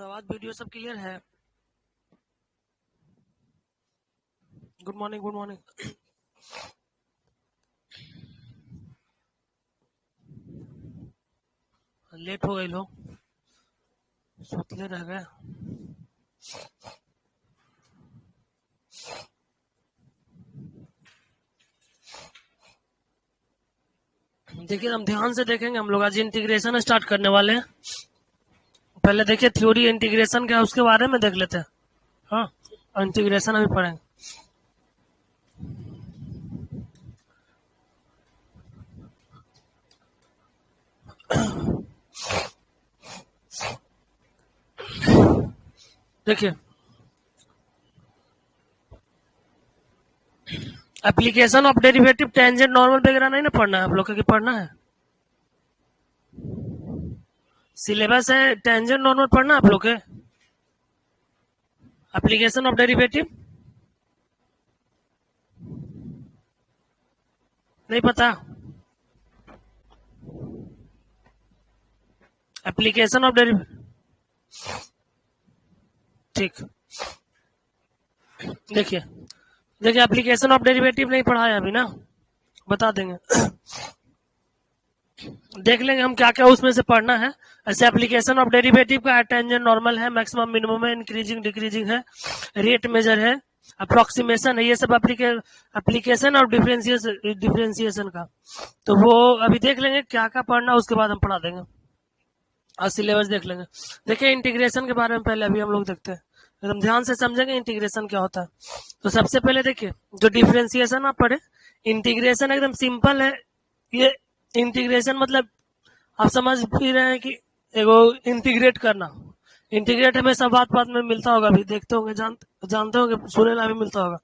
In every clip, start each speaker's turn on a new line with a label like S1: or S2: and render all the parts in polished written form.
S1: आवाज वीडियो सब क्लियर है। Good morning good morning. Late हो गए लोग, सुतले रह गए। देखिए हम ध्यान से देखेंगे, हम लोग आज इंटीग्रेशन स्टार्ट करने वाले हैं। पहले देखिए थ्योरी इंटीग्रेशन क्या है उसके बारे में देख लेते हैं। हाँ, इंटीग्रेशन अभी पढ़ेंगे। देखिए application of derivative, tangent, normal वगैरह नहीं ना पढ़ना है आप लोग को, पढ़ना है। सिलेबस है टेंजेंट नॉर्मल पढ़ना आप लोग के। एप्लीकेशन ऑफ डेरिवेटिव नहीं पता। एप्लीकेशन ऑफ डेरिवेटिव ठीक। देखिए देखिए एप्लीकेशन ऑफ डेरिवेटिव नहीं पढ़ा है अभी ना, बता देंगे। देख लेंगे हम क्या क्या उसमें से पढ़ना है। ऐसे एप्लीकेशन ऑफ डेरिवेटिव का टेंजेंट नॉर्मल है, मैक्सिमम मिनिमम है, इंक्रीजिंग डिक्रीजिंग है, रेट मेजर है, अप्रोक्सीमेशन है, ये सब एप्लीकेशन और डिफरेंशिएशन का। तो वो अभी देख लेंगे क्या क्या पढ़ना, उसके बाद हम पढ़ा देंगे। आज सिलेबस देख लेंगे। देखिए इंटीग्रेशन के बारे में पहले अभी हम लोग देखते हैं, एकदम ध्यान से समझेंगे इंटीग्रेशन क्या होता है। तो सबसे पहले देखिए जो डिफरेंशिएशन आप पढ़े, इंटीग्रेशन एकदम सिंपल है। ये इंटीग्रेशन मतलब आप समझ भी रहे हैं कि एगो इंटीग्रेट करना। इंटीग्रेट हमेशा बात बात में मिलता होगा, अभी देखते होंगे, जानते होंगे, सुने ना भी मिलता होगा।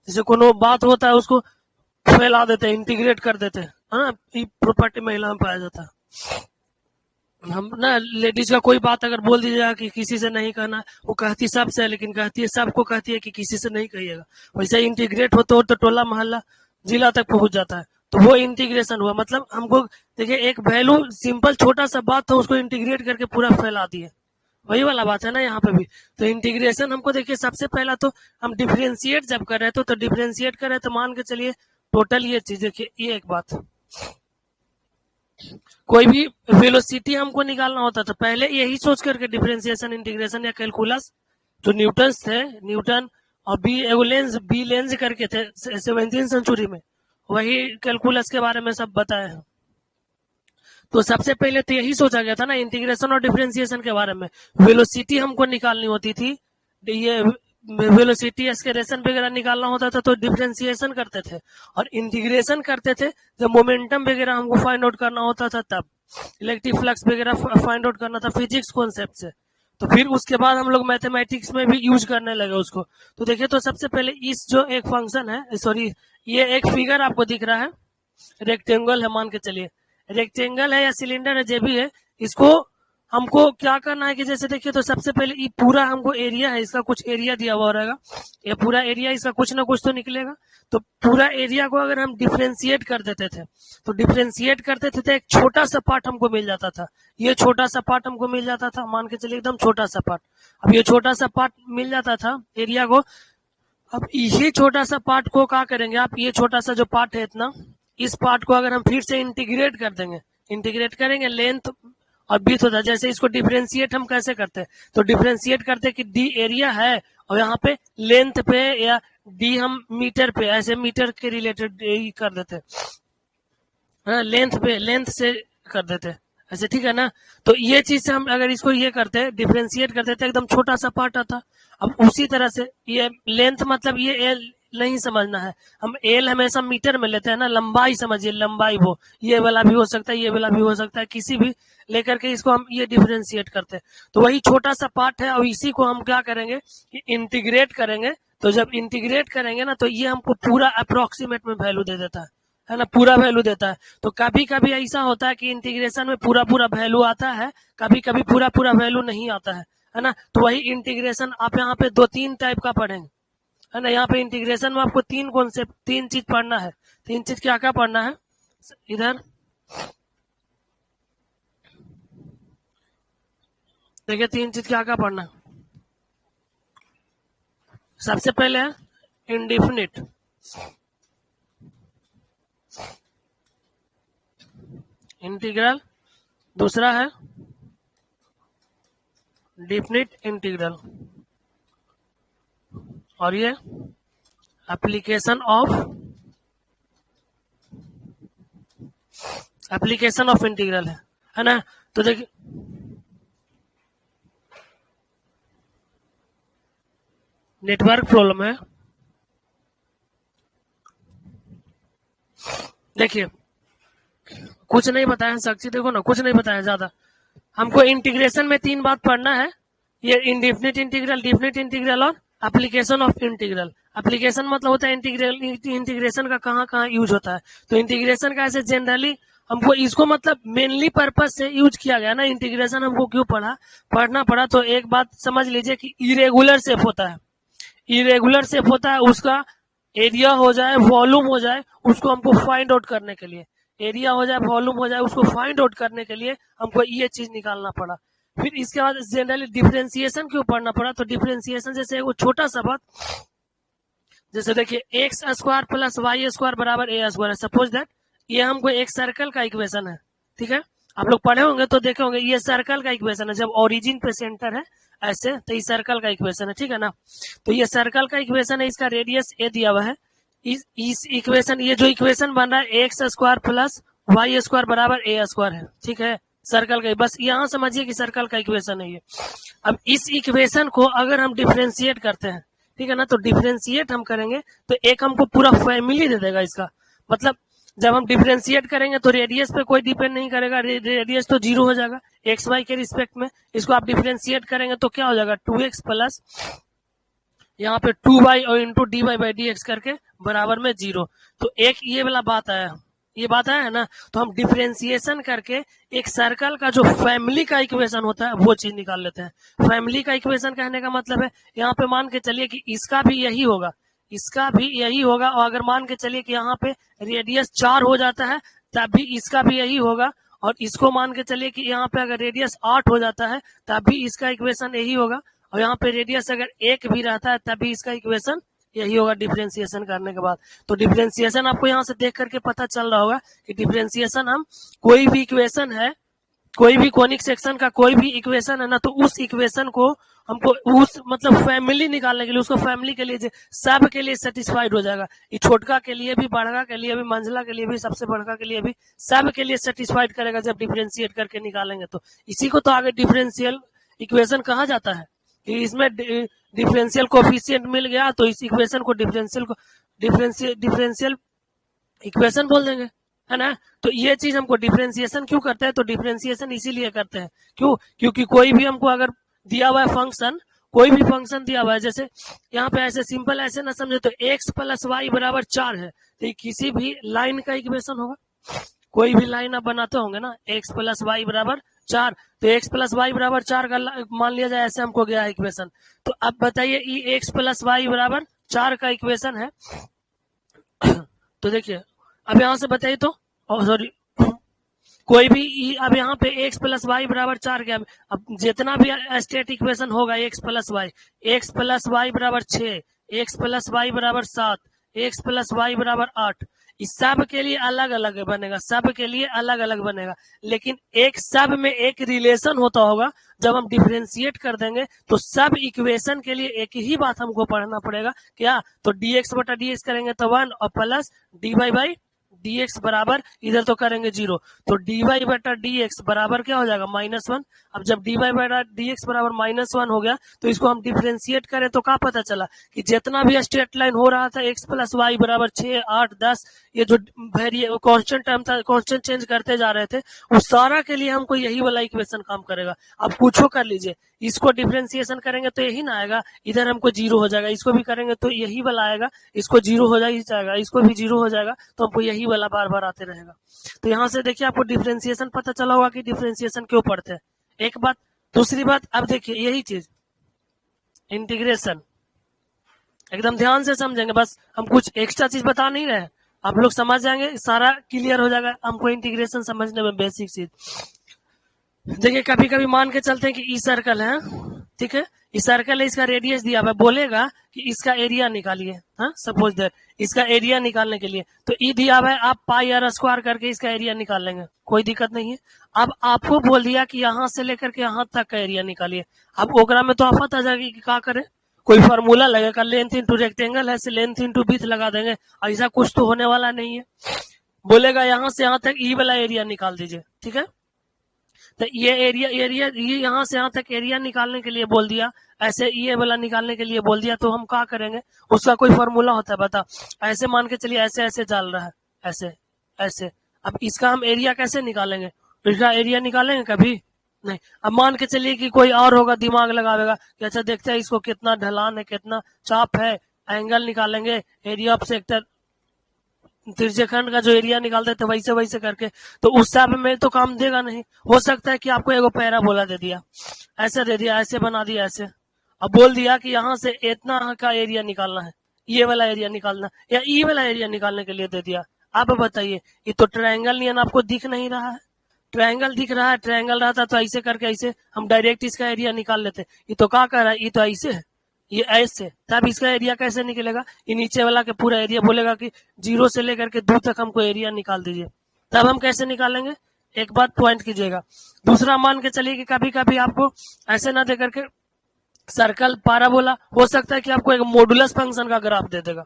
S1: जैसे कोनो बात होता है उसको फैला देते हैं, इंटीग्रेट कर देते हैं, है ना। प्रॉपर्टी महिला में पाया जाता है। हम ना लेडीज का कोई बात अगर बोल दीजिएगा कि किसी से नहीं कहना, वो कहती सबसे है, लेकिन कहती है सबको, कहती है कि किसी से नहीं कहिएगा। वैसे इंटीग्रेट होते हो तो टोला मोहल्ला जिला तक पहुंच जाता है। तो वो इंटीग्रेशन हुआ। मतलब हमको देखिए एक वैल्यू सिंपल छोटा सा बात था, उसको इंटीग्रेट करके पूरा फैला दिए। वही वाला बात है ना यहाँ पे भी। तो इंटीग्रेशन हमको देखिए सबसे पहला तो हम डिफ्रेंशिएट जब कर रहे थे, तो डिफ्रेंशिएट कर रहे तो मान के चलिए टोटल ये चीज देखिए, ये एक बात, कोई भी वेलोसिटी हमको निकालना होता था पहले यही सोच करके, डिफरेंशिएशन इंटीग्रेशन या कैलकुलस, जो न्यूटन थे, न्यूटन और बी लेंस करके थे 17वीं सेंचुरी में, वही कैलकुलस के बारे में सब बताए हैं। तो सबसे पहले तो यही सोचा गया था ना इंटीग्रेशन और डिफरेंशिएशन के बारे में। वेलोसिटी हमको निकालनी होती थी, ये वेलोसिटी एक्सेलरेशन वगैरह निकालना होता था तो डिफरेंशिएशन करते थे, और इंटीग्रेशन करते थे जब मोमेंटम वगैरह हमको फाइंड आउट करना होता था, तब इलेक्ट्रिक फ्लक्स वगैरह फाइंड आउट करना था फिजिक्स कॉन्सेप्ट से। तो फिर उसके बाद हम लोग मैथमेटिक्स में भी यूज करने लगे उसको। तो देखिए तो सबसे पहले इस जो एक फंक्शन है, सॉरी ये एक फिगर आपको दिख रहा है, रेक्टेंगल है मान के चलिए, रेक्टेंगल है या सिलेंडर है जो भी है, इसको हमको क्या करना है कि जैसे देखिए तो सबसे पहले ये पूरा हमको एरिया है, इसका कुछ एरिया दिया हुआ रहेगा, ये पूरा एरिया, इसका कुछ ना कुछ तो निकलेगा। तो पूरा एरिया को अगर हम डिफ्रेंशिएट कर देते थे, तो डिफ्रेंशिएट करते थे तो एक छोटा सा पार्ट हमको मिल जाता था। ये छोटा सा पार्ट हमको मिल जाता था, मान के चलिए एकदम छोटा सा पार्ट। अब ये छोटा सा पार्ट मिल जाता था एरिया को। अब ये छोटा सा पार्ट को क्या करेंगे आप, ये छोटा सा जो पार्ट है इतना, इस पार्ट को अगर हम फिर से इंटीग्रेट कर देंगे, इंटीग्रेट करेंगे लेंथ और बीथ होता है। जैसे इसको डिफरेंशिएट हम कैसे करते हैं, तो डिफरेंशिएट करते हैं कि डी एरिया है और यहाँ पे लेंथ पे या डी हम मीटर पे, ऐसे मीटर के रिलेटेड कर देते हैं, लेंथ पे लेंथ से कर देते हैं ऐसे, ठीक है ना। तो ये चीज से हम अगर इसको ये करते हैं डिफरेंशिएट करते हैं तो एकदम छोटा सा पार्ट आता। अब उसी तरह से ये लेंथ मतलब ये एल नहीं समझना है, हम एल हमेशा मीटर में लेते हैं ना, लंबाई समझिए, लंबाई वो ये वाला भी हो सकता है, ये वाला भी हो सकता है, किसी भी लेकर के इसको हम ये डिफरेंशिएट करते हैं। तो वही छोटा सा पार्ट है और इसी को हम क्या करेंगे कि इंटीग्रेट करेंगे। तो जब इंटीग्रेट करेंगे ना तो ये हमको पूरा अप्रोक्सीमेट में वैल्यू दे देता है ना, पूरा वैल्यू देता है। तो कभी कभी ऐसा होता है कि इंटीग्रेशन में पूरा पूरा वैल्यू आता है, कभी कभी पूरा पूरा वैल्यू नहीं आता है ना। तो वही इंटीग्रेशन आप यहाँ पे 2-3 टाइप का पढ़ेंगे, है ना। यहाँ पे इंटीग्रेशन में आपको 3 कॉन्सेप्ट, 3 चीज पढ़ना है। 3 चीज क्या क्या पढ़ना है इधर, देखिए 3 चीज क्या क्या पढ़ना है। सबसे पहले है इंडिफिनिट, इंटीग्रल, दूसरा है डिफिनिट इंटीग्रल, और ये एप्लीकेशन ऑफ इंटीग्रल है ना। तो देखिए नेटवर्क प्रॉब्लम है। देखिए कुछ नहीं बताया साक्षी, देखो ना कुछ नहीं बताया ज्यादा। हमको इंटीग्रेशन में 3 बात पढ़ना है, ये इंडिफिनिट इंटीग्रल, डिफिनिट इंटीग्रल और एप्लीकेशन ऑफ इंटीग्रल। एप्लीकेशन मतलब होता है इंटीग्रेशन का कहाँ कहाँ यूज होता है। तो इंटीग्रेशन का ऐसे जनरली हमको इसको मतलब मेनली पर्पज से यूज किया गया ना। इंटीग्रेशन हमको क्यों पढ़ना पड़ा, तो एक बात समझ लीजिए कि इरेगुलर शेप होता है, इरेगुलर शेप होता है, उसका एरिया हो जाए वॉल्यूम हो जाए, उसको हमको फाइंड आउट करने के लिए, एरिया हो जाए वॉल्यूम हो जाए, उसको फाइंड आउट करने के लिए हमको ये चीज निकालना पड़ा। फिर इसके बाद जनरली डिफरेंशिएशन क्यों पढ़ना पड़ा, तो डिफरेंशिएशन जैसे वो छोटा सा बात, जैसे देखिए x square plus y square बराबर ए स्क्वायर है। सपोज दैट ये हमको एक सर्कल का इक्वेशन है, ठीक है। आप लोग पढ़े होंगे तो देखे होंगे, ये सर्कल का इक्वेशन है, जब ओरिजिन पे सेंटर है ऐसे, तो ये सर्कल का इक्वेशन है, ठीक है ना। तो ये सर्कल का इक्वेशन है, इसका रेडियस ए दिया हुआ है। इस इक्वेशन, ये जो इक्वेशन बन रहा है x square plus y square बराबर ए स्क्वायर है, ठीक है, सर्कल का। बस यहाँ समझिए कि सर्कल का इक्वेशन है ये। अब इस इक्वेशन को अगर हम डिफ्रेंशिएट करते हैं, ठीक है ना, तो डिफ्रेंशिएट हम करेंगे तो एक हमको पूरा फैमिली दे देगा इसका। मतलब जब हम डिफ्रेंशिएट करेंगे तो रेडियस पे कोई डिपेंड नहीं करेगा, रेडियस तो 0 हो जाएगा एक्स वाई के रिस्पेक्ट में। इसको आप डिफ्रेंशिएट करेंगे तो क्या हो जाएगा, 2x प्लस यहाँ पे 2y और into d y by d x करके बराबर में 0। तो एक ये वाला बात आया, ये बात आया है ना। तो हम डिफ्रेंशिएशन करके एक सर्कल का जो फैमिली का इक्वेशन होता है वो चीज निकाल लेते हैं। फैमिली का इक्वेशन कहने का मतलब है, यहाँ पे मान के चलिए कि इसका भी यही होगा, इसका भी यही होगा, और अगर मान के चलिए कि यहाँ पे रेडियस 4 हो जाता है तब भी इसका भी यही होगा, और इसको मान के चलिए कि यहाँ पे अगर रेडियस 8 हो जाता है तब भी इसका इक्वेशन यही होगा, और यहाँ पे रेडियस अगर 1 भी रहता है तब भी इसका इक्वेशन यही होगा डिफरेंशिएशन करने के बाद। तो डिफरेंशिएशन आपको यहाँ से देख करके पता चल रहा होगा कि डिफरेंशिएशन हम कोई भी इक्वेशन है, कोई भी कोनिक सेक्शन का कोई भी इक्वेशन है ना, तो उस इक्वेशन को हमको उस मतलब फैमिली निकालने के लिए, उसको फैमिली के लिए सब के लिए सेटिस्फाइड हो जाएगा। ये छोटका के लिए भी, बड़का के लिए भी, मंझला के लिए भी, सबसे बड़का के लिए भी, सब के लिए सेटिस्फाइड करेगा जब डिफरेंशिएट करके निकालेंगे। तो इसी को तो आगे डिफरेंशियल इक्वेशन कहा जाता है कि इसमें डिफरेंशियल कोफिशिएंट मिल गया तो इस इक्वेशन को डिफरेंशियल इक्वेशन बोल देंगे, है ना। तो ये चीज हमको डिफरेंशिएशन क्यों करते हैं, तो डिफरेंशिएशन इसीलिए करते हैं, क्यों, क्योंकि कोई भी हमको अगर दिया हुआ है फंक्शन, कोई भी फंक्शन दिया हुआ है, जैसे यहाँ पे ऐसे सिंपल ऐसे ना समझे, तो एक्स प्लस वाई बराबर 4 है, तो ये किसी भी लाइन का इक्वेशन होगा। कोई भी लाइन आप बनाते होंगे ना, एक्स प्लस वाई बराबर 4, तो एक्स प्लस वाई बराबर 4 का मान लिया जाए, ऐसे हमको गया इक्वेशन। तो अब बताइए ये एक्स प्लस वाई बराबर 4 का इक्वेशन है। तो देखिए अब यहां से बताइए तो, सॉरी, कोई भी अब यहाँ पे एक्स प्लस वाई बराबर 4 गया। अब जितना भी स्टेट इक्वेशन होगा एक्स प्लस वाई बराबर 6, एक्स प्लस वाई बराबर 7, एक्स प्लस वाई बराबर 8, इस सब के लिए अलग अलग बनेगा, सब के लिए अलग अलग बनेगा, लेकिन एक सब में एक रिलेशन होता होगा। जब हम डिफरेंशिएट कर देंगे तो सब इक्वेशन के लिए एक ही बात हमको पढ़ना पड़ेगा, क्या, तो dx बटा dx करेंगे तो 1 और प्लस dy बाई dx बराबर इधर तो करेंगे 0, तो dy बटा dx बराबर क्या हो जाएगा, -1। अब जब dy बटा dx बराबर -1 हो गया तो इसको हम डिफरेंशिएट करें तो क्या पता चला कि जितना भी स्ट्रेट लाइन हो रहा था x प्लस वाई बराबर 6, 8, 10, ये जो कांस्टेंट टर्म था, कांस्टेंट चेंज करते जा रहे थे, उस सारा के लिए हमको यही वाला इक्वेशन काम करेगा। अब कुछो कर लीजिए, इसको डिफरेंशिएशन करेंगे तो यही ना आएगा, इधर हमको 0 हो जाएगा, इसको भी करेंगे तो यही वाला आएगा, इसको 0 हो जाएगा, इसको भी 0 हो जाएगा, तो हमको यही वाला बार बार आते रहेगा। तो यहाँ से देखिए आपको डिफरेंशिएशन पता चला होगा कि डिफरेंशिएशन क्यों पढ़ते हैं, एक बात। दूसरी बात, अब देखिए यही चीज इंटीग्रेशन एकदम ध्यान से समझेंगे, बस हम कुछ एक्स्ट्रा चीज बता नहीं रहे, आप लोग समझ जाएंगे, सारा क्लियर हो जाएगा हमको इंटीग्रेशन समझने में, बेसिक चीज। देखिए कभी कभी मान के चलते हैं कि ई सर्कल है, ठीक है, इस सर्कल है, इसका रेडियस दिया हुआ है, बोलेगा कि इसका एरिया निकालिए, हाँ सपोज दैट इसका एरिया निकालने के लिए तो ई दिया हुआ है, आप पाई आर स्क्वायर करके इसका एरिया निकाल लेंगे, कोई दिक्कत नहीं है। अब आपको बोल दिया कि यहाँ से लेकर के यहाँ तक का एरिया निकालिए, अब ओकरा में तो आफत आ जाएगी कि क्या करें, कोई फॉर्मूला लगेगा, लेंथ इंटू रेक्टेंगल है, लेंथ इंटू विड्थ लगा देंगे, ऐसा कुछ तो होने वाला नहीं है। बोलेगा यहाँ से यहाँ तक ई वाला एरिया निकाल दीजिए, ठीक है, तो ये ये यहाँ से यहाँ तक एरिया निकालने के लिए बोल दिया, ऐसे ये वाला निकालने के लिए बोल दिया, तो हम क्या करेंगे, उसका कोई फॉर्मूला होता है बता, ऐसे मान के चलिए ऐसे ऐसे चल रहा है, ऐसे ऐसे, अब इसका हम एरिया कैसे निकालेंगे, इसका एरिया निकालेंगे कभी नहीं। अब मान के चलिए कि कोई और होगा, दिमाग लगावेगा कि अच्छा देखते हैं इसको कितना ढलान है, कितना चाप है, एंगल निकालेंगे, एरिया ऑफ सेक्टर त्रिज्यखंड का जो एरिया निकालते थे वैसे वैसे करके, तो उस हिसाब में तो काम देगा नहीं। हो सकता है कि आपको एगो पैराबोला दे दिया, ऐसे दे दिया, ऐसे बना दिया, ऐसे, अब बोल दिया कि यहाँ से इतना का एरिया निकालना है, ये वाला एरिया निकालना या ई वाला एरिया निकालने के लिए दे दिया। आप बताइए, ये तो ट्रायंगल नियन आपको दिख नहीं रहा है, ट्रायंगल दिख रहा है, ट्रायंगल रहता तो ऐसे करके ऐसे हम डायरेक्ट इसका एरिया निकाल लेते, ये तो क्या कर रहा है, ये तो ऐसे है, ये ऐसे, तब इसका एरिया कैसे निकलेगा, ये नीचे वाला के पूरा एरिया बोलेगा कि 0 से लेकर के 2 तक हमको एरिया निकाल दीजिए, तब हम कैसे निकालेंगे, एक बात पॉइंट कीजिएगा। दूसरा मान के चलिए कि कभी कभी आपको ऐसे ना दे करके सर्कल पाराबोला, हो सकता है कि आपको एक मॉडुलस फंक्शन का ग्राफ दे देगा,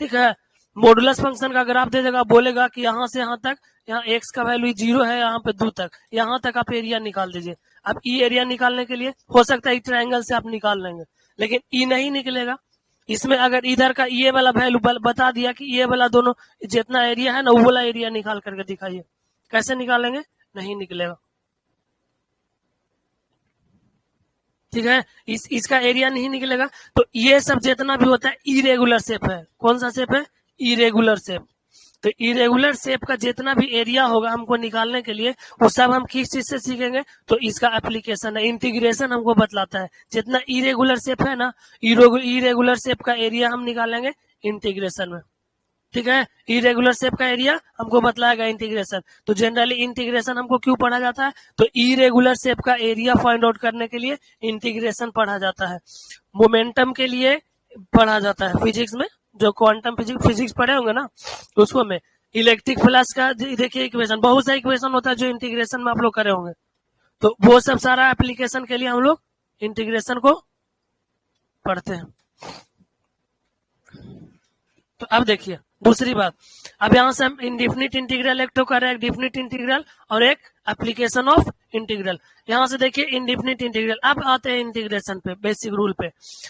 S1: ठीक है, मॉडुलस फंक्शन का ग्राफ दे देगा, बोलेगा कि यहाँ से यहाँ तक, यहाँ एक्स का वैल्यू 0 है, यहाँ पे 2 तक, यहाँ तक आप एरिया निकाल दीजिए। अब ई एरिया निकालने के लिए हो सकता है ट्रायंगल से आप निकाल लेंगे, लेकिन ई नहीं निकलेगा। इसमें अगर इधर का ये वाला वैल्यू बता दिया कि ये वाला दोनों जितना एरिया है ना, वो वाला एरिया निकाल करके दिखाइए, कैसे निकालेंगे, नहीं निकलेगा, ठीक है, इसका एरिया नहीं निकलेगा। तो ये सब जितना भी होता है इरेगुलर शेप है, कौन सा शेप है, इरेगुलर शेप। तो इरेगुलर शेप का जितना भी एरिया होगा हमको निकालने के लिए, वो सब हम किस चीज से सीखेंगे, तो इसका एप्लीकेशन है, इंटीग्रेशन हमको बतलाता है, जितना इरेगुलर शेप है ना, इरेगुलर शेप का एरिया हम निकालेंगे इंटीग्रेशन में, ठीक है, इरेगुलर शेप का एरिया हमको बतलाएगा इंटीग्रेशन। तो जनरली इंटीग्रेशन हमको क्यों पढ़ा जाता है, तो इरेगुलर शेप का एरिया फाइंड आउट करने के लिए इंटीग्रेशन पढ़ा जाता है, मोमेंटम के लिए पढ़ा जाता है, फिजिक्स में जो क्वांटम फिजिक्स पढ़े होंगे ना, उसको में इलेक्ट्रिक फ्लक्स का देखिए इक्वेशन, बहुत सा इक्वेशन होता है जो इंटीग्रेशन में आप लोग करे होंगे, तो वो सब सारा एप्लीकेशन के लिए हम लोग इंटीग्रेशन को पढ़ते हैं। तो अब देखिए दूसरी बात, अब यहां से हम इंडिफिनिट इंटीग्रल एक तो कर रहे हैं, डिफिनिट इंटीग्रल और एक एप्लीकेशन ऑफ इंटीग्रल। यहां से देखिए इंडिफिनिट इंटीग्रल, अब आते हैं इंटीग्रेशन पे, बेसिक रूल पे।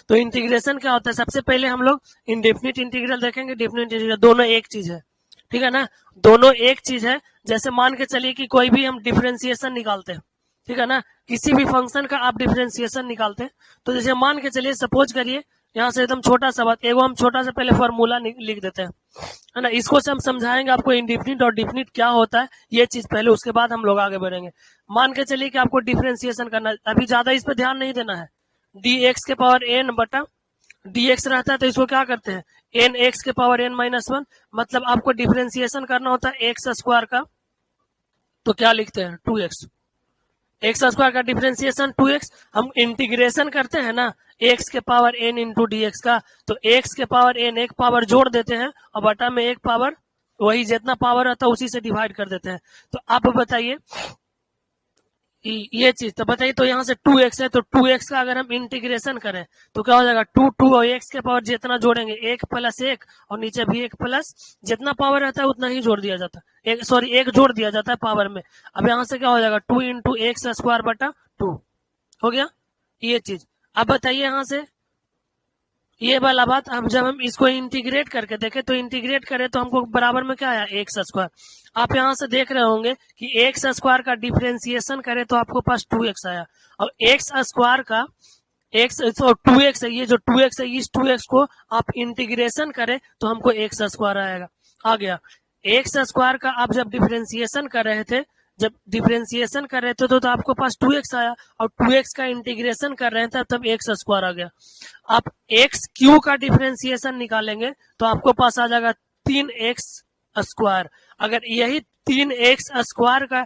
S1: तो इंटीग्रेशन क्या होता है, सबसे पहले हम लोग इंडिफिनिट इंटीग्रल देखेंगे, डिफिनिट इंटीग्रल दोनों एक चीज है, ठीक है ना, दोनों एक चीज है। जैसे मान के चलिए कि कोई भी हम डिफ्रेंसिएशन निकालते हैं, ठीक है ना, किसी भी फंक्शन का आप डिफ्रेंसिएशन निकालते हैं, तो जैसे मान के चलिए सपोज करिए, यहाँ से एकदम छोटा सा बात, एगो हम छोटा सा पहले फॉर्मूला लिख देते हैं, है ना, इसको से हम समझाएंगे आपको इंडिफिनिट और डिफिनिट क्या होता है, ये चीज पहले, उसके बाद हम लोग आगे बढ़ेंगे। मान के चलिए कि आपको डिफ्रेंसिएशन करना है, अभी ज्यादा इस पर ध्यान नहीं देना है, डी एक्स के पावर एन बटा डी एक्स रहता है, तो इसको क्या करते हैं, एन एक्स के पावर एन माइनस 1, मतलब आपको डिफ्रेंसिएशन करना होता है एक्स स्क्वायर का, तो क्या लिखते हैं 2x, एक्स स्क्वायर का डिफरेंशिएशन 2x, हम इंटीग्रेशन करते हैं ना एक्स के power n into D x का, तो एक्स के पावर n एक पावर जोड़ देते हैं और बटा में एक पावर, वही जितना पावर आता है उसी से डिवाइड कर देते हैं। तो आप बताइए ये चीज, तो बताइए, तो यहाँ से 2x है, तो 2x का अगर हम इंटीग्रेशन करें तो क्या हो जाएगा, 2 और x के पावर जितना जोड़ेंगे 1 प्लस 1 और नीचे भी 1 प्लस, जितना पावर रहता है उतना ही जोड़ दिया जाता है, एक जोड़ दिया जाता है पावर में। अब यहाँ से क्या हो जाएगा 2 इंटू एक्स स्क्वायर बटा 2 हो गया ये चीज। अब बताइए यहाँ से ये वाला बात, अब जब हम इसको इंटीग्रेट करके देखें, तो इंटीग्रेट करें तो हमको बराबर में क्या आया एक्स स्क्वायर। आप यहाँ से देख रहे होंगे कि एक्स स्क्वायर का डिफरेंशिएशन करें तो आपको पास 2x आया, और एक्स स्क्वायर का एक्स और 2x है, ये जो 2x है इस 2x को आप इंटीग्रेशन करें तो हमको एक्स स्क्वायर आएगा, आ गया एक्स स्क्वायर का। आप जब डिफरेंशिएशन कर रहे थे, जब डिफरेंशिएशन कर रहे थे तो आपको पास 2x आया, और 2x का इंटीग्रेशन कर रहे थे तब एक्स स्क्वायर आ गया। आप एक्स क्यू का डिफरेंशिएशन निकालेंगे तो आपको पास आ जाएगा 3x स्क्वायर। अगर यही 3x² का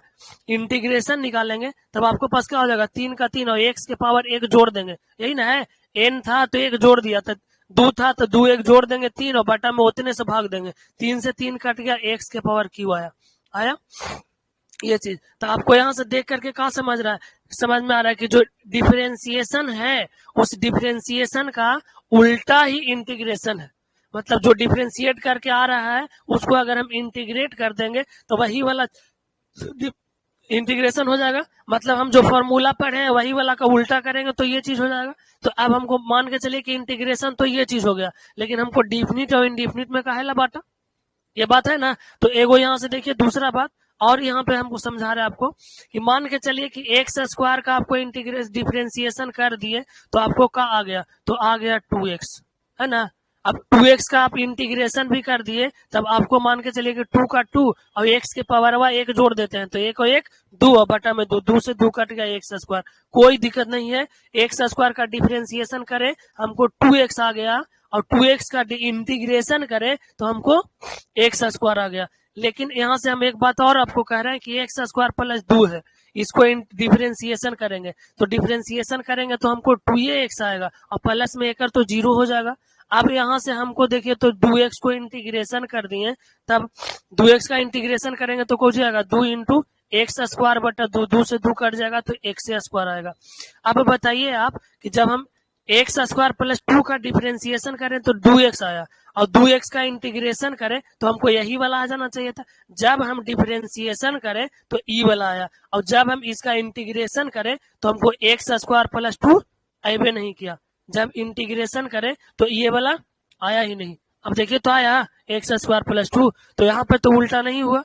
S1: इंटीग्रेशन निकालेंगे तब आपको पास क्या हो जाएगा, 3 का 3 और x के पावर 1 जोड़ देंगे, यही ना है। n था तो 1 जोड़ दिया था, 2 था तो 2 1 जोड़ देंगे 3 और बटा में उतने से भाग देंगे, 3 से 3 कट गया, x के पावर q आया ये चीज। तो आपको यहाँ से देख करके कहाँ समझ में आ रहा है कि जो डिफरेंशिएशन है उस डिफरेंशिएशन का उल्टा ही इंटीग्रेशन है। मतलब जो डिफरेंशिएट करके आ रहा है उसको अगर हम इंटीग्रेट कर देंगे तो वही वाला इंटीग्रेशन हो जाएगा। मतलब हम जो फॉर्मूला पढ़े हैं वही वाला का उल्टा करेंगे तो ये चीज हो जाएगा। तो अब हमको मान के चलिए कि इंटीग्रेशन तो ये चीज हो गया, लेकिन हमको डिफिनिट और इनडिफिनिट में काहे ला बांटा, ये बात है ना। तो एगो यहाँ से देखिए दूसरा बात और यहाँ पे हमको समझा रहे हैं आपको कि मान के चलिए कि x² का आपको इंटीग्रेशन डिफरेंशिएशन कर दिए तो आपको क्या आ गया, तो आ गया 2x, है ना। अब 2x का आप इंटीग्रेशन भी कर दिए तब आपको मान के चलिए कि 2 का 2 और x के पावर 1 जोड़ देते हैं तो 1 और 1 2 और बटा में 2, 2 से 2 कट गया x², कोई दिक्कत नहीं है। x² का डिफरेंशिएशन करे हमको 2x आ गया और 2x का इंटीग्रेशन करे तो हमको x² आ गया। लेकिन यहाँ से हम एक बात और आपको कह रहे हैं कि x² प्लस 2 है, इसको डिफरेंशिएशन करेंगे तो डिफरेंशिएशन करेंगे तो हमको 2x आएगा और प्लस में एक तो 0 हो जाएगा। अब यहाँ से हमको देखिए तो 2x को इंटीग्रेशन कर दिए तब 2x का इंटीग्रेशन करेंगे तो कुछ जाएगा 2 इंटू x² बटा 2, 2 से 2 कट जाएगा तो x² आएगा। अब बताइए आप कि जब हम x² प्लस 2 का डिफरेंशिएशन करें तो 2x आया और 2x का इंटीग्रेशन करें तो हमको यही वाला आ जाना चाहिए था। जब हम डिफरेंशिएशन करें तो ई वाला आया और जब हम इसका इंटीग्रेशन करें तो हमको x² प्लस 2 आए नहीं किया, जब इंटीग्रेशन करें तो ये वाला आया ही नहीं। अब देखिए तो आया x² प्लस 2, तो यहाँ पे तो उल्टा नहीं हुआ,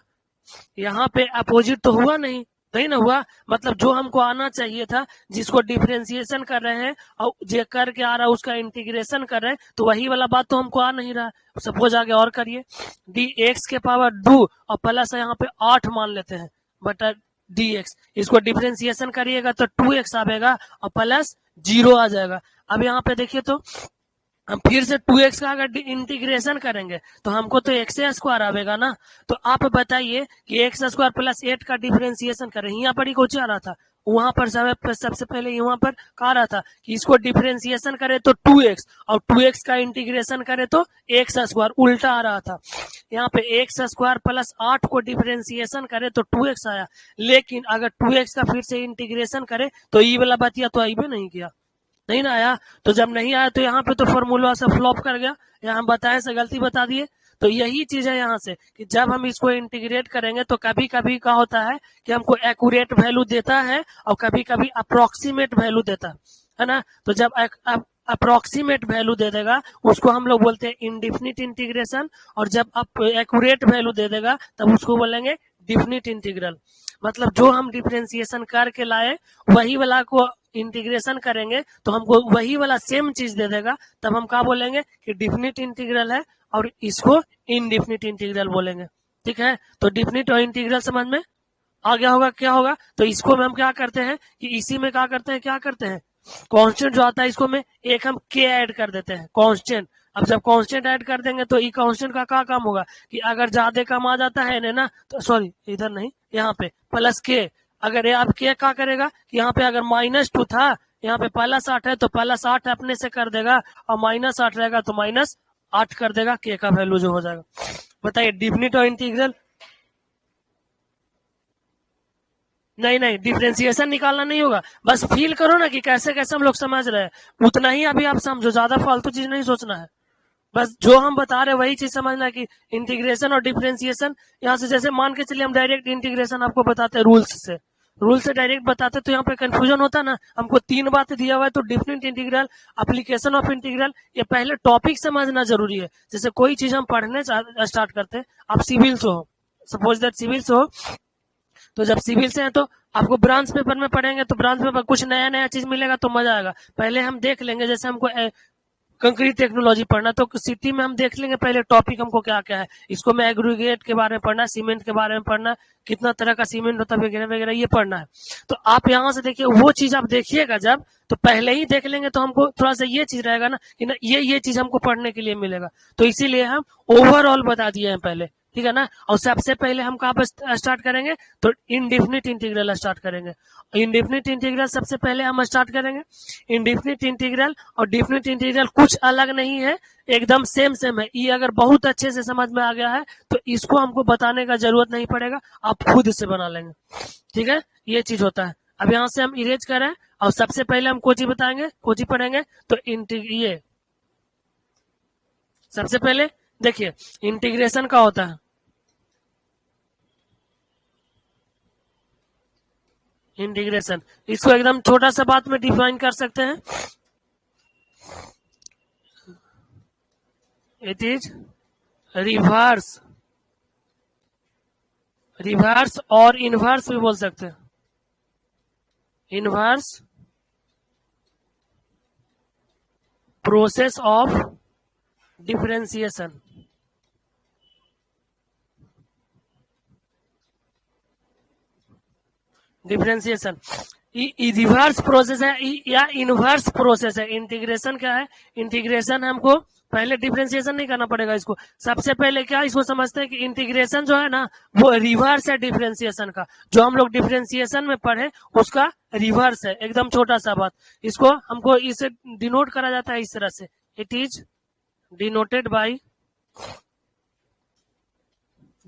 S1: यहाँ पे अपोजिट तो हुआ नहीं ना हुआ। मतलब जो हमको आना चाहिए था, जिसको डिफरेंशिएशन कर रहे हैं और जो करके आ रहा है उसका इंटीग्रेशन कर रहे हैं तो वही वाला बात तो हमको आ नहीं रहा। सपोज आगे और करिए dx के पावर 2 और प्लस यहाँ पे 8 मान लेते हैं बटा dx, इसको डिफरेंशिएशन करिएगा तो 2x आएगा और प्लस 0 आ जाएगा। अब यहाँ पे देखिए तो हम फिर से 2x का अगर इंटीग्रेशन करेंगे तो हमको तो x² आवेगा ना। तो आप बताइए कि x² प्लस 8 का डिफरेंशिएशन करें, यहाँ पर ही कुछ आ रहा था, वहां पर सबसे पहले यहाँ पर कहा रहा था कि इसको डिफरेंशिएशन करे तो 2x और 2x का इंटीग्रेशन करे तो x², उल्टा आ रहा था। यहाँ पे x² प्लस 8 को डिफरेंशिएशन करे तो 2x आया, लेकिन अगर 2x का फिर से इंटीग्रेशन करे तो ये वाला बतिया तो आई भी नहीं किया, नहीं ना आया। तो जब नहीं आया तो यहाँ पे तो फॉर्मूला से फ्लॉप कर गया, यहाँ हम बताए से गलती बता दिए। तो यही चीज है यहाँ से कि जब हम इसको इंटीग्रेट करेंगे तो कभी कभी क्या होता है कि हमको एक्यूरेट वैल्यू देता है और कभी कभी अप्रोक्सीमेट वैल्यू देता है ना। तो जब अप्रोक्सीमेट वैल्यू दे देगा उसको हम लोग बोलते हैं इनडिफिनिट इंटीग्रेशन, और जब आप एक्यूरेट वैल्यू दे देगा तब उसको बोलेंगे डिफिनिट इंटीग्रल। मतलब जो हम डिफरेंशिएशन करके लाए वही वाला को इंटीग्रेशन करेंगे तो हमको वही वाला सेम चीज दे देगा, तब हम क्या बोलेंगे कि डिफिनिट इंटीग्रल है और इसको इनडिफिनिट इंटीग्रल बोलेंगे। ठीक है, तो डिफिनिट और इंटीग्रल समझ में आ गया होगा क्या होगा। तो इसको में हम क्या करते हैं कि इसी में क्या करते हैं कांस्टेंट जो आता है इसको में एक हम k ऐड कर देते हैं कांस्टेंट। अब जब कांस्टेंट ऐड कर देंगे तो ई कांस्टेंट का क्या काम होगा कि अगर ज्यादा कम आ जाता है ना तो सॉरी इधर नहीं, यहाँ पे प्लस k, अगर आप k क्या करेगा कि यहाँ पे अगर -2 था यहाँ पे +8 है तो +8 अपने से कर देगा और -8 रहेगा तो -8 कर देगा, k का वैल्यू जो हो जाएगा। बताइए डिफिनिट और इंटीग्रल नहीं डिफरेंशिएशन निकालना नहीं होगा, बस फील करो ना कि कैसे कैसे हम लोग समझ रहे हैं, उतना ही अभी आप समझो, ज्यादा फालतू चीज नहीं सोचना है। बस जो हम बता रहे हैं वही चीज समझना कि इंटीग्रेशन और डिफरेंशिएशन यहाँ से जैसे मान के चलिए हम डायरेक्ट इंटीग्रेशन आपको बताते हैं रूल से डायरेक्ट बताते तो यहाँ पे कंफ्यूजन होता ना। हमको 3 बात दिया हुआ है तो definite integral, application of integral, ये पहले टॉपिक समझना जरूरी है। जैसे कोई चीज हम पढ़ने स्टार्ट करते हैं, आप सिविल से हो, सपोज दैट सिविल से हो, तो जब सिविल से है तो आपको ब्रांच पेपर में पढ़ेंगे तो ब्रांच पेपर कुछ नया चीज मिलेगा तो मजा आएगा। पहले हम देख लेंगे, जैसे हमको कंक्रीट टेक्नोलॉजी पढ़ना तो सिटी में हम देख लेंगे पहले टॉपिक हमको क्या क्या है, इसको में एग्रीगेट के बारे में पढ़ना, सीमेंट के बारे में पढ़ना, कितना तरह का सीमेंट होता है वगैरह वगैरह ये पढ़ना है। तो आप यहाँ से देखिए वो चीज आप देखिएगा जब, तो पहले ही देख लेंगे तो हमको थोड़ा सा ये चीज रहेगा ना कि ना ये चीज हमको पढ़ने के लिए मिलेगा। तो इसीलिए हम ओवरऑल बता दिए हैं पहले, ठीक है ना। और सबसे पहले हम कहाँ पर स्टार्ट करेंगे, तो इनडेफिनिट इंटीग्रल स्टार्ट करेंगे। इनडेफिनिट इंटीग्रल सबसे पहले हम स्टार्ट करेंगे। इनडेफिनिट इंटीग्रल और डेफिनिट इंटीग्रल कुछ अलग नहीं है, एकदम सेम सेम है। ये अगर बहुत अच्छे से समझ में आ गया है तो इसको हमको बताने का जरूरत नहीं पड़ेगा, आप खुद से बना लेंगे। ठीक है, ये चीज होता है। अब यहाँ से हम इरेज करें और सबसे पहले हम कोची बताएंगे, कोची पढ़ेंगे, तो ये सबसे पहले देखिए इंटीग्रेशन का होता है, इंटीग्रेशन, इसको एकदम छोटा सा बात में डिफाइन कर सकते हैं। इट इज रिवर्स, रिवर्स और इनवर्स भी बोल सकते हैं, inverse process of differentiation. Differentiation reverse process है या इनवर्स प्रोसेस है। इंटीग्रेशन क्या है, इंटीग्रेशन हमको पहले डिफरेंशिएशन नहीं करना पड़ेगा, इसको सबसे पहले क्या इसको समझते हैं कि इंटीग्रेशन जो है ना वो रिवर्स है डिफरेंशिएशन का। जो हम लोग डिफरेंशिएशन में पढ़े उसका रिवर्स है, एकदम छोटा सा बात। इसको हमको इसे डिनोट करा जाता है इस तरह से, it is denoted by,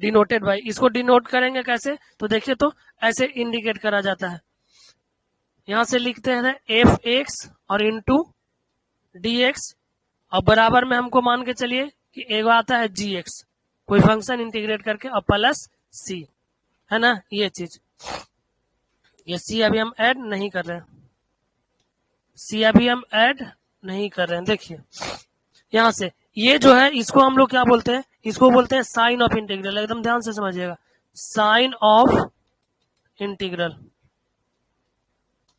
S1: denoted by. इसको डिनोट करेंगे कैसे, तो देखिए तो ऐसे इंडिकेट करा जाता है। यहां से लिखते हैं एफ एक्स और इंटू डी एक्स, और बराबर में हमको मान के चलिए कि एक आता है जी एक्स, कोई फंक्शन इंटीग्रेट करके, और प्लस सी, है ना। ये चीज, ये सी अभी हम ऐड नहीं कर रहे हैं, सी अभी हम ऐड नहीं कर रहे हैं। देखिए यहां से ये जो है इसको हम लोग क्या बोलते हैं, इसको बोलते हैं साइन ऑफ इंटीग्रल। एकदम ध्यान से समझिएगा, साइन ऑफ इंटीग्रल,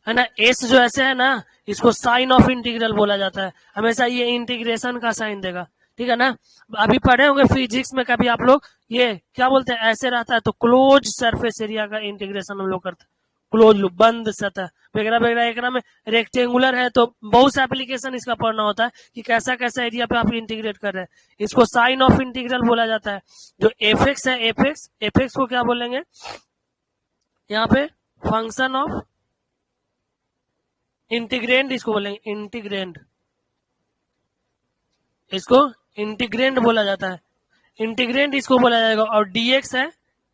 S1: है ना। एस जो ऐसे है ना इसको साइन ऑफ इंटीग्रल बोला जाता है, हमेशा ये इंटीग्रेशन का साइन देगा, ठीक है ना। अभी पढ़े होंगे फिजिक्स में कभी आप लोग, ये क्या बोलते हैं, ऐसे रहता है तो क्लोज सरफेस एरिया का इंटीग्रेशन हम लोग करते हैं, क्लोज लूप, बंद सतह वगैरह वगैरह। एक में रेक्टेंगुलर है तो बहुत सा एप्लीकेशन इसका पढ़ना होता है कि कैसा कैसा एरिया पे आप इंटीग्रेट कर रहे हैं, इसको साइन ऑफ इंटीग्रल बोला जाता है। जो एफ एक्स है, एफ एक्स को क्या बोलेंगे, यहाँ पे फंक्शन ऑफ इंटीग्रेंड इसको बोलेंगे, इंटीग्रेंड, इसको इंटीग्रेंड बोला जाता है, इंटीग्रेंड इसको बोला जाएगा। और डीएक्स है,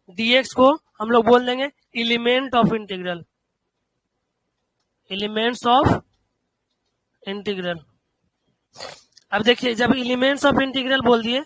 S1: डीएक्स को हम लोग बोल देंगे element of integral, elements of integral. अब देखिए जब एलिमेंट्स ऑफ इंटीग्रल बोल दिए,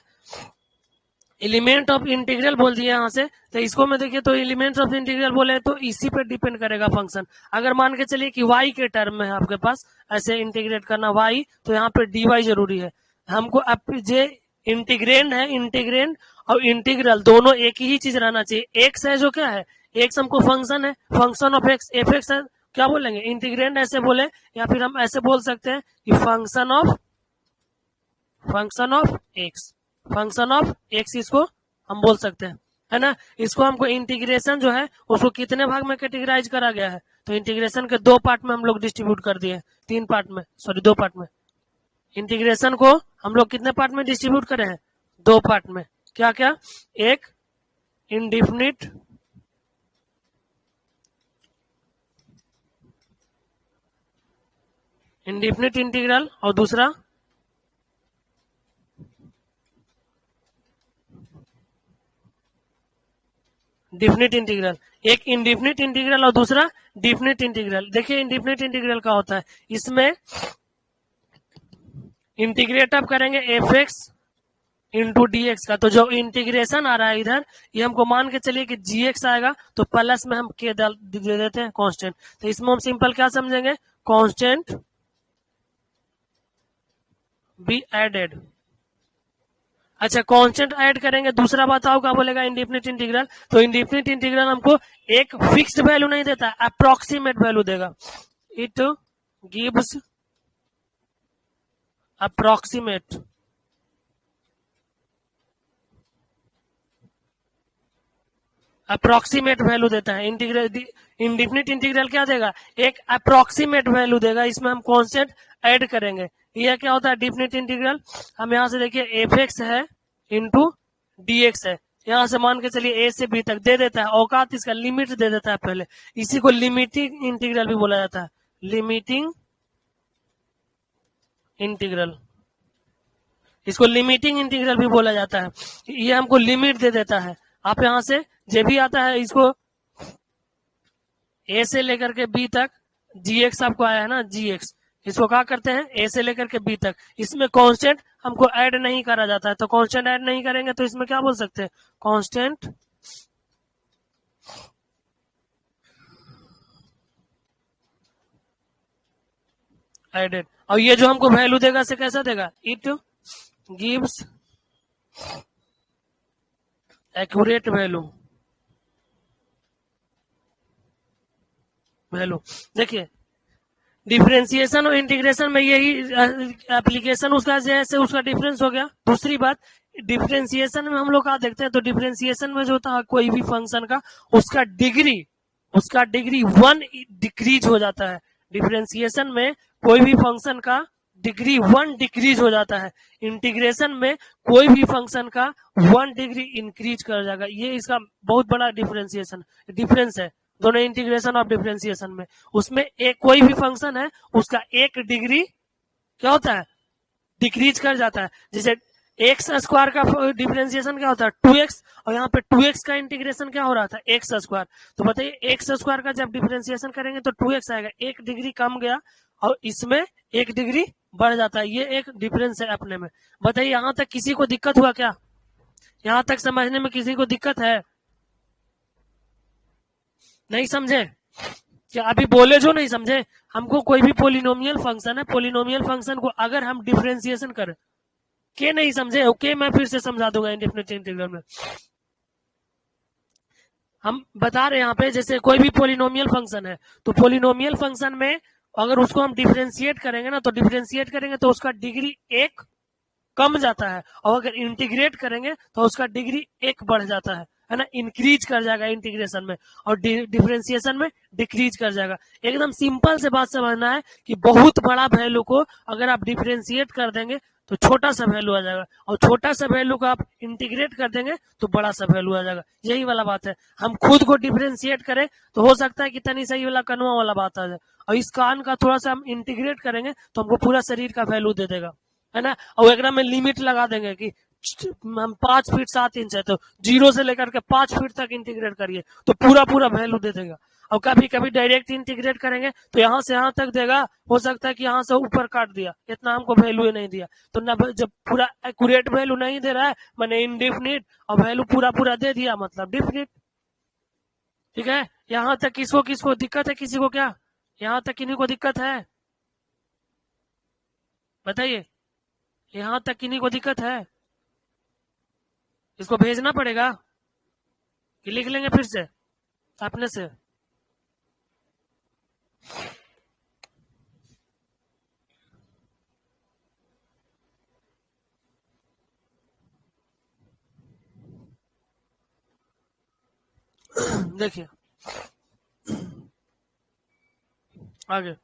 S1: एलिमेंट ऑफ इंटीग्रल बोल दिया यहां से, तो इसको में देखिए तो एलिमेंट्स ऑफ इंटीग्रल बोले तो इसी पे डिपेंड करेगा फंक्शन। अगर मान के चलिए कि y के टर्म में है आपके पास ऐसे इंटीग्रेट करना y, तो यहाँ पे dy जरूरी है हमको। अब जे इंटीग्रेंड है, इंटीग्रेंड और इंटीग्रल दोनों एक ही चीज रहना चाहिए। एक्स है जो क्या है, एक्स हमको फंक्शन है, function of x, F x है, क्या बोलेंगे इंटीग्रेंड ऐसे बोले, या फिर हम ऐसे बोल सकते हैं कि function of x, function of x इसको हम बोल सकते हैं, है ना। इसको हमको इंटीग्रेशन जो है उसको कितने भाग में कैटेगराइज करा गया है, तो इंटीग्रेशन के दो पार्ट में हम लोग डिस्ट्रीब्यूट कर दिए, तीन पार्ट में, सॉरी दो पार्ट में। इंटीग्रेशन को हम लोग कितने पार्ट में डिस्ट्रीब्यूट करे हैं, दो पार्ट में। क्या क्या, एक इंडिफिनिट इंटीग्रल और दूसरा डिफिनिट इंटीग्रल। एक इंडिफिनिट इंटीग्रल और दूसरा डिफिनिट इंटीग्रल। देखिए इंडिफिनिट इंटीग्रल का होता है, इसमें इंटीग्रेट आप करेंगे F x into D x का, तो जो इंटीग्रेशन आ रहा है इधर, ये हमको मान के चलिए कि जी एक्स आएगा, तो प्लस में हम के दे देते हैं कांस्टेंट। तो इसमें हम सिंपल क्या समझेंगे, कांस्टेंट बी एडेड। अच्छा कांस्टेंट ऐड करेंगे, दूसरा बताओ क्या बोलेगा इंडिफिनिट इंटीग्रल, तो इंडिफिनिट इंटीग्रल हमको एक फिक्स्ड वैल्यू नहीं देता, अप्रोक्सीमेट वैल्यू देगा। It gives approximate, approximate value देता है। इंटीग्रल इंडिफिनिट इंटीग्रल क्या देगा, एक अप्रोक्सीमेट वैल्यू देगा, इसमें हम कांस्टेंट ऐड करेंगे। यह क्या होता है डिफिनिट इंटीग्रल, हम यहां से देखिए एफ एक्स है इंटू डी एक्स है, यहां से मान के चलिए ए से बी तक दे देता है, औकात इसका लिमिट दे देता है पहले, इसी को लिमिटिंग इंटीग्रल भी बोला जाता है, लिमिटिंग इंटीग्रल, इसको लिमिटिंग इंटीग्रल भी बोला जाता है। ये हमको लिमिट दे देता है। आप यहां से जो भी आता है इसको ए से लेकर के बी तक, जी एक्स आपको आया है ना, जी एक्स, इसको क्या करते हैं ए से लेकर के बी तक, इसमें कांस्टेंट हमको ऐड नहीं करा जाता है, तो कांस्टेंट ऐड नहीं करेंगे तो इसमें क्या बोल सकते हैं, कांस्टेंट एडेड। और ये जो हमको वैल्यू देगा से कैसा देगा, it gives accurate value, value देखिए डिफरेंशिएशन और इंटीग्रेशन में यही एप्लीकेशन उसका जैसे उसका डिफरेंस हो गया। दूसरी बात, डिफरेंशिएशन में हम लोग क्या देखते हैं, तो डिफरेंशिएशन में जो होता है कोई भी फंक्शन का उसका डिग्री 1 डिक्रीज हो जाता है। डिफरेंशिएशन में कोई भी फंक्शन का डिग्री 1 डिक्रीज हो जाता है, इंटीग्रेशन में कोई भी फंक्शन का 1 डिग्री इंक्रीज कर जाएगा। ये इसका बहुत बड़ा डिफरेंस है दोनों इंटीग्रेशन और डिफरेंशिएशन में। उसमें एक कोई भी फंक्शन है उसका 1 डिग्री क्या होता है, डिक्रीज कर जाता है। जैसे एक्स स्क्वायर का डिफरेंशिएशन क्या होता है 2x, और यहाँ पे 2x का इंटीग्रेशन क्या हो रहा था एक्स स्क्वायर। तो बताइए एक्स स्क्वायर का जब डिफरेंशिएशन करेंगे तो 2x आएगा, 1 डिग्री कम गया और इसमें 1 डिग्री बढ़ जाता है। ये एक डिफरेंस है अपने में। बताइए यहां तक किसी को दिक्कत हुआ क्या, यहां तक समझने में किसी को दिक्कत है, नहीं समझे क्या, अभी बोले जो नहीं समझे। हमको कोई भी पोलिनोमियल फंक्शन है, पोलिनोमियल फंक्शन को अगर हम डिफरेंशिएशन करें, के नहीं समझे ओके, मैं फिर से समझा दूंगा इंडेफिनिट इंटीग्रल में। हम बता रहे हैं यहाँ पे जैसे कोई भी पोलिनोमियल फंक्शन है, तो पोलिनोमियल फंक्शन में अगर उसको हम डिफरेंशिएट करेंगे ना, तो डिफरेंशिएट करेंगे तो उसका डिग्री 1 कम जाता है, और अगर इंटीग्रेट करेंगे तो उसका डिग्री 1 बढ़ जाता है ना, इंक्रीज कर जाएगा इंटीग्रेशन में, और डिफरेंशिएशन में डिक्रीज कर जाएगा। एकदम सिंपल से बात समझना है कि बहुत बड़ा वैल्यू को अगर आप डिफरेंशिएट कर देंगे तो छोटा सा वैल्यू आ जाएगा, और छोटा सा वैल्यू को आप इंटीग्रेट कर देंगे तो बड़ा सा वैल्यू आ जाएगा। यही वाला बात है, हम खुद को डिफरेंशिएट करें तो हो सकता है कि तनी सही वाला कनवा वाला बात आ जाए, और इस कान का थोड़ा सा हम इंटीग्रेट करेंगे तो हमको पूरा शरीर का वैल्यू दे देगा, है ना। और एक में लिमिट लगा देंगे कि हम 5 फीट 7 इंच है, तो 0 से लेकर के 5 फीट तक इंटीग्रेट करिए तो पूरा वैल्यू दे देगा। और कभी कभी डायरेक्ट इंटीग्रेट करेंगे तो यहां से यहां तक देगा, हो सकता है कि यहां से ऊपर काट दिया, इतना हमको वैल्यू नहीं दिया, तो ना जब पूरा एक्यूरेट वैल्यू नहीं दे रहा है मैंने इनडिफिनिट, और वैल्यू पूरा दे दिया मतलब डिफिनिट। ठीक है, यहां तक किसको किसको दिक्कत है, किसी को क्या, यहां तक किन्हीं को दिक्कत है बताइए, यहां तक किन्हीं को दिक्कत है, इसको भेजना पड़ेगा कि लिख लेंगे फिर से अपने से। देखिए आगे,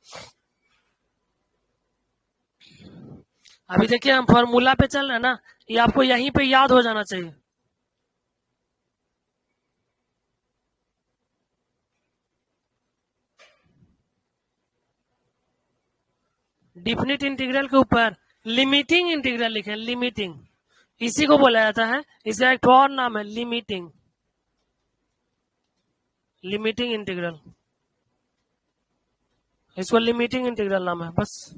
S1: अभी देखिए हम फॉर्मूला पे चल रहे हैं ना, ये आपको यहीं पे याद हो जाना चाहिए। डिफिनिट इंटीग्रल के ऊपर लिमिटिंग इंटीग्रल लिखे, लिमिटिंग, इसी को बोला जाता है, इसका एक और नाम है लिमिटिंग, लिमिटिंग इंटीग्रल, इसको लिमिटिंग इंटीग्रल नाम है बस।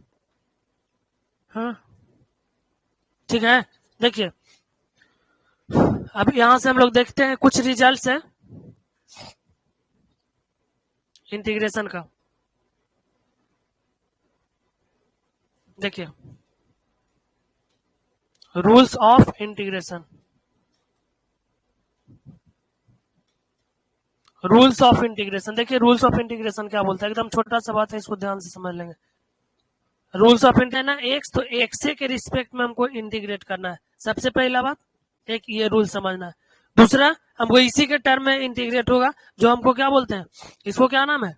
S1: हाँ ठीक है, देखिए अब यहां से हम लोग देखते हैं कुछ रिजल्ट्स है इंटीग्रेशन का। देखिए rules of integration, rules of integration, देखिए रूल्स ऑफ इंटीग्रेशन क्या बोलता है, एकदम छोटा सा बात है, इसको ध्यान से समझ लेंगे। रूल्स ऑफ इंटीग्रेशन ना एक्स, तो एक्स के रिस्पेक्ट में हमको इंटीग्रेट करना है, सबसे पहला बात एक ये रूल समझना है। दूसरा हमको इसी के टर्म में इंटीग्रेट होगा, जो हमको क्या बोलते हैं, इसको क्या नाम है,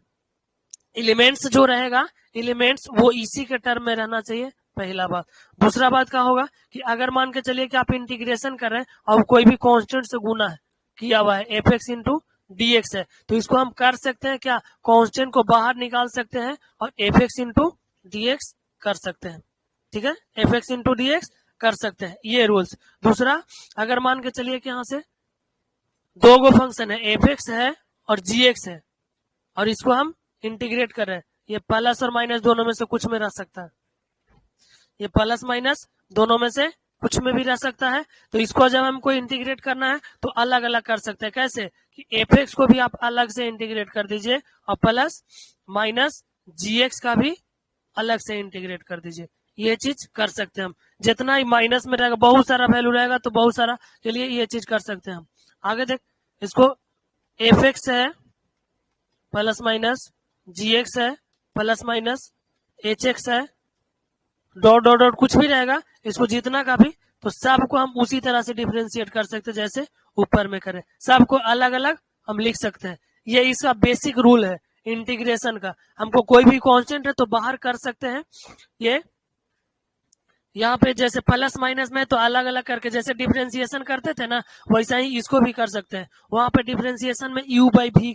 S1: एलिमेंट्स जो रहेगा, एलिमेंट्स वो इसी के टर्म में रहना चाहिए, पहला बात। दूसरा बात क्या होगा कि अगर मान के चलिए कि आप इंटीग्रेशन कर रहे हैं और कोई भी कांस्टेंट से गुना है किया हुआ है, F x into D x है, तो इसको हम कर सकते हैं क्या, कांस्टेंट को बाहर निकाल सकते हैं और F x into D x कर सकते हैं। ठीक है, F x into D x कर सकते हैं, ये रूल्स। दूसरा, अगर मान के चलिए कि यहां से दो गो फंक्शन है, एफ एक्स है और जी एक्स है, और इसको हम इंटीग्रेट कर रहे हैं, ये प्लस और माइनस दोनों में से कुछ में रह सकता है, ये प्लस माइनस दोनों में से कुछ में भी रह सकता है। तो इसको जब हमको इंटीग्रेट करना है तो अलग अलग कर सकते हैं। कैसे कि एफ एक्स को भी आप अलग से इंटीग्रेट कर दीजिए और प्लस माइनस जी एक्स का भी अलग से इंटीग्रेट कर दीजिए, ये चीज कर सकते हैं हम। जितना ही माइनस में रहेगा, बहुत सारा वैल्यू रहेगा तो बहुत सारा के लिए ये चीज कर सकते हैं हम। आगे देख, इसको एफ एक्स है प्लस माइनस जी एक्स है प्लस माइनस एच एक्स है, डॉट डॉट डॉट कुछ भी रहेगा, इसको जितना का भी, तो सबको हम उसी तरह से डिफ्रेंशिएट कर सकते हैं जैसे ऊपर में करें, सबको अलग अलग हम लिख सकते हैं। ये इसका बेसिक रूल है इंटीग्रेशन का। हमको कोई भी कांस्टेंट है तो बाहर कर सकते हैं। ये यहाँ पे जैसे प्लस माइनस में तो अलग अलग करके जैसे डिफरेंशिएशन करते थे ना, वैसा ही इसको भी कर सकते हैं। वहां पे डिफरेंशिएशन में u बाई भी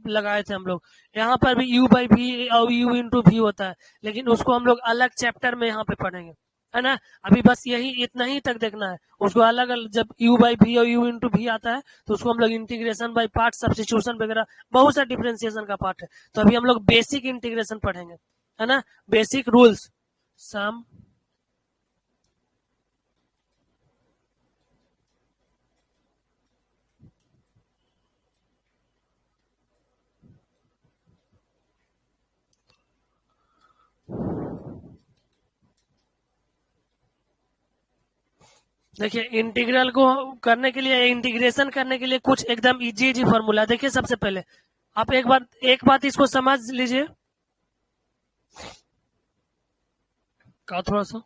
S1: लगाए थे हम लोग, यहाँ पर भी u बाई भी और u इंटू भी होता है, लेकिन उसको हम लोग अलग चैप्टर में यहाँ पे पढ़ेंगे, है ना। अभी बस यही इतना ही तक देखना है। उसको अलग अलग जब u बाई भी और u इंटू भी आता है तो उसको हम लोग इंटीग्रेशन बाई पार्ट, सब्स्टिट्यूशन वगैरह बहुत सा डिफरेंशिएशन का पार्ट है। तो अभी हम लोग बेसिक इंटीग्रेशन पढ़ेंगे, है ना, बेसिक रूल्स। सम देखिए, इंटीग्रल को करने के लिए, इंटीग्रेशन करने के लिए कुछ एकदम इजी इजी फॉर्मूला। देखिए, सबसे पहले आप एक बात इसको समझ लीजिए का, थोड़ा सा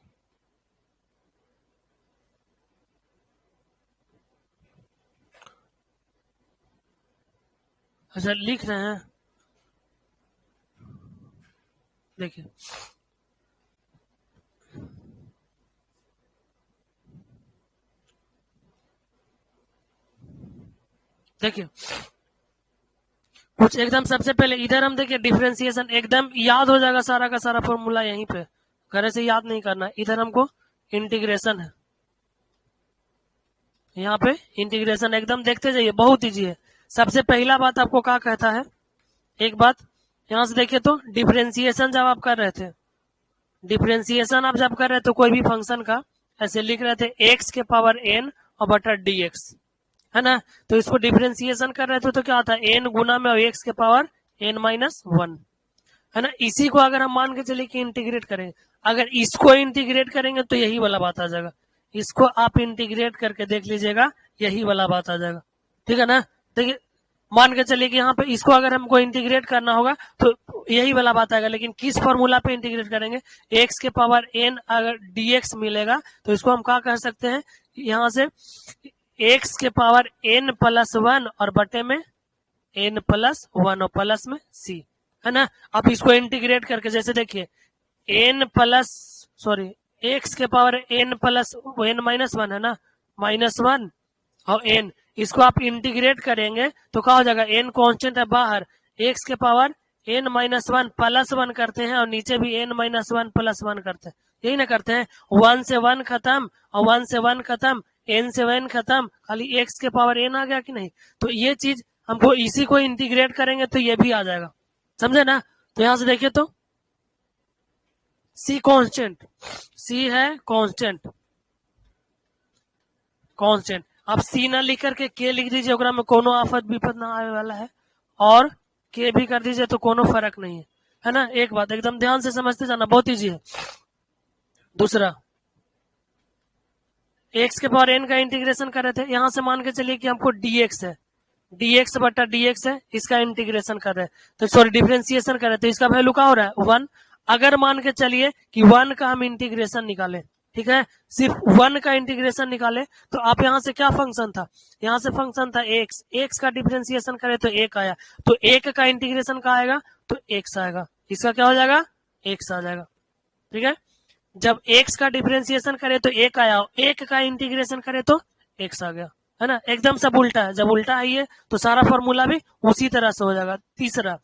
S1: अच्छा लिख रहे हैं। देखिए, देखिए कुछ एकदम सबसे पहले इधर हम देखिए डिफरेंशिएशन एकदम याद हो जाएगा, सारा का सारा फॉर्मूला यहीं पे, घर से याद नहीं करना। इधर हमको इंटीग्रेशन है, यहाँ पे इंटीग्रेशन एकदम देखते जाइए, बहुत इजी है। सबसे पहला बात आपको क्या कहता है, एक बात यहां से देखिए तो डिफरेंशिएशन जब आप कर रहे थे, डिफरेंशिएशन आप जब कर रहे तो कोई भी फंक्शन का ऐसे लिख रहे थे एक्स के पावर एन और बटा डी एक्स, है ना। तो इसको डिफरेंशिएशन कर रहे थे तो क्या होता है, एन गुना में और एक्स के पावर एन माइनस वन, है ना। इसी को अगर हम मान के चले कि इंटीग्रेट करेंगे, अगर इसको इंटीग्रेट करेंगे तो यही वाला बात आ जाएगा। इसको आप इंटीग्रेट करके देख लीजिएगा, यही वाला बात आ जाएगा, ठीक है ना। देखिए, मान के चलिए कि यहाँ पे इसको अगर हमको इंटीग्रेट करना होगा तो यही वाला बात आएगा, लेकिन किस फॉर्मूला पे इंटीग्रेट करेंगे, एक्स के पावर एन अगर डीएक्स मिलेगा तो इसको हम क्या कह सकते हैं, यहाँ से एक्स के पावर एन प्लस वन और बटे में एन प्लस वन और प्लस में सी, है ना। अब इसको इंटीग्रेट करके जैसे देखिए एन प्लस सॉरी एक्स के power n plus n minus one है ना, माइनस वन और एन, इसको आप इंटीग्रेट करेंगे तो क्या हो जाएगा, एन कांस्टेंट है बाहर, एक्स के power n minus one plus one करते हैं और नीचे भी n minus one plus one करते हैं, यही ना करते हैं। वन से वन खत्म और वन से वन खत्म, एन से वन खत्म, खाली एक्स के पावर एन आ गया कि नहीं। तो ये चीज हमको इसी को इंटीग्रेट करेंगे तो ये भी आ जाएगा, समझे ना। तो यहां से देखिए तो सी कांस्टेंट, सी है कांस्टेंट, कांस्टेंट। आप सी ना लिख करके के लिख दीजिए, ओकरा में कोनो आफत विपद ना आने वाला है, और के भी कर दीजिए तो कोनो फर्क नहीं है ना। एक बात एकदम ध्यान से समझते जाना, बहुत ईजी है। दूसरा, एक्स के पावर एन का इंटीग्रेशन कर रहे थे, यहां से मान के चलिए कि हमको डीएक्स है, डीएक्स बटा डीएक्स है, इसका इंटीग्रेशन कर रहे हैं, तो सॉरी डिफरेंशिएशन कर रहे थे, इसका वैल्यू क्या हो रहा है, वन। अगर मान के चलिए कि वन का हम इंटीग्रेशन निकाले, ठीक है, सिर्फ वन का इंटीग्रेशन निकाले, तो आप यहां से क्या फंक्शन था, यहां से फंक्शन था एक्स, एक्स का डिफरेंशिएशन करे तो एक आया, तो एक का इंटीग्रेशन का आएगा तो एक्स आएगा, इसका क्या हो जाएगा, एक्स आ जाएगा, ठीक है। जब x का डिफरेंशिएशन करे तो एक आया, एक का इंटीग्रेशन करे तो x आ गया, है ना। एकदम सब उल्टा है, जब उल्टा आई है तो सारा फॉर्मूला भी उसी तरह से हो जाएगा। तीसरा,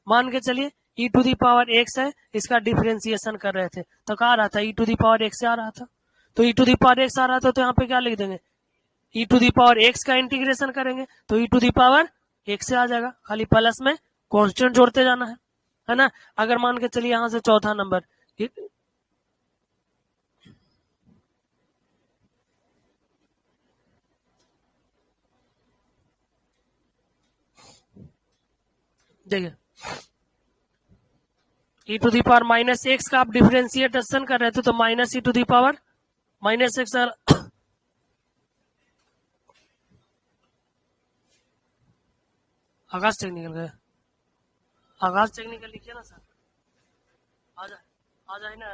S1: मान के चलिए e to the power x है, इसका डिफरेंशिएशन कर रहे थे तो क्या आ रहा था, e to the power x से आ रहा था, तो e to the power x आ रहा था तो यहाँ पे क्या लिख देंगे, e to the power x का इंटीग्रेशन करेंगे तो e to the power x से आ जाएगा, खाली प्लस में कांस्टेंट जोड़ते जाना है ना। अगर मान के चलिए यहां से चौथा नंबर, देखिए e to the power minus x का आप डिफरेंशिएशन कर रहे थे तो minus e to the power minus x, Akash technical गए, आकाश टेक्निकल लिखिए ना सर, आ जाए, आ जाए ना,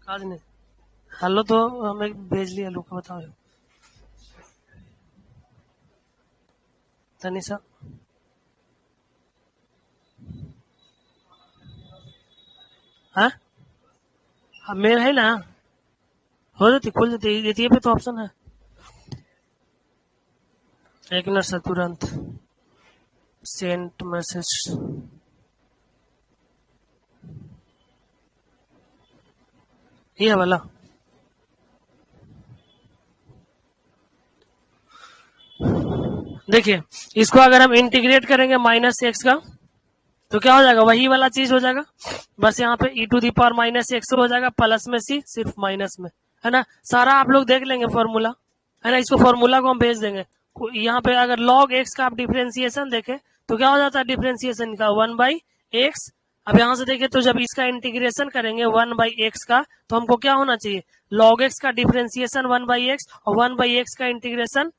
S1: आज नहीं, हेलो तो हमें भेज लिया, लोग बताओ तनिषा, हाँ हाँ मेल है ना, हो जाती, खुल जाती, ये पे तो ऑप्शन है, एक मिनट सर, तुरंत सेंट मैसेज, ये वाला, देखिए इसको अगर हम इंटीग्रेट करेंगे माइनस एक्स का तो क्या हो जाएगा, वही वाला चीज हो जाएगा, बस यहाँ पे e to the power minus x हो जाएगा, प्लस में सी, सिर्फ माइनस में, है ना। सारा आप लोग देख लेंगे फॉर्मूला, है ना, इसको फॉर्मूला को हम भेज देंगे। यहाँ पे अगर लॉग एक्स का आप डिफरेंशिएशन देखें तो क्या हो जाता है डिफरेंशिएशन का, 1/x। अब यहाँ से देखिए तो जब इसका इंटीग्रेशन करेंगे 1/x का तो हमको क्या होना चाहिए, लॉग एक्स का डिफरेंशिएशन 1/x और 1/x का इंटीग्रेशन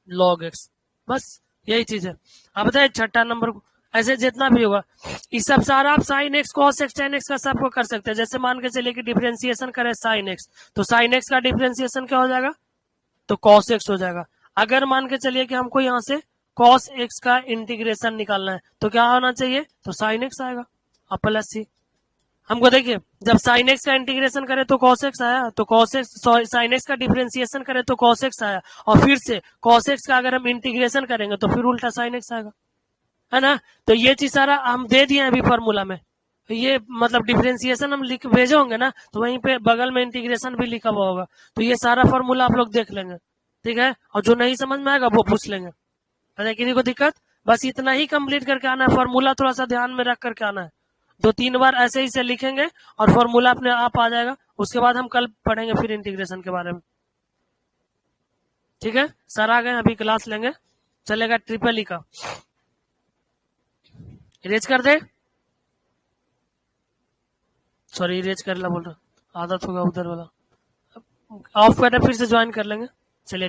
S1: लॉग एक्स, बस यही चीज है। अब बताइए छठा नंबर को, ऐसे जितना भी होगा इस सब सारा आप sine x cos x ten x का सबको कर सकते हैं। जैसे मान के चलिए कि डिफरेंशिएशन करे साइन एक्स तो साइन एक्स का डिफरेंशिएशन क्या हो जाएगा, तो कॉस एक्स हो जाएगा। अगर मान के चलिए कि हमको यहाँ से कॉस एक्स का इंटीग्रेशन निकालना है तो क्या होना चाहिए, तो साइन एक्स आएगा और प्लस सी। हमको देखिए जब साइन एक्स का इंटीग्रेशन करे तो कॉस एक्स आया, तो कॉस एक्स, साइन एक्स का डिफरेंशिएशन करे तो कॉस एक्स आया, और फिर से कॉस एक्स का अगर हम इंटीग्रेशन करेंगे तो फिर उल्टा साइन एक्स आएगा, है ना। तो ये चीज सारा हम दे दिए अभी फॉर्मूला में, ये मतलब डिफरेंशिएशन हम लिख भेजे होंगे ना तो वहीं पे बगल में इंटीग्रेशन भी लिखा हुआ होगा, तो ये सारा फॉर्मूला आप लोग देख लेंगे, ठीक है। और जो नहीं समझ में आएगा वो पूछ लेंगे, अरे किसी को दिक्कत, बस इतना ही कंप्लीट करके आना है, फॉर्मूला थोड़ा सा ध्यान में रख करके आना है, 2-3 बार ऐसे ही से लिखेंगे और फॉर्मूला अपने आप आ जाएगा। उसके बाद हम कल पढ़ेंगे फिर इंटीग्रेशन के बारे में, ठीक है। सर आ गए, अभी क्लास लेंगे, चलेगा ट्रिपल ई का, इरेज कर दे, सॉरी इरेज कर ला बोल रहा, आदत होगा उधर वाला, ऑफ कर फिर से ज्वाइन कर लेंगे, चलिए।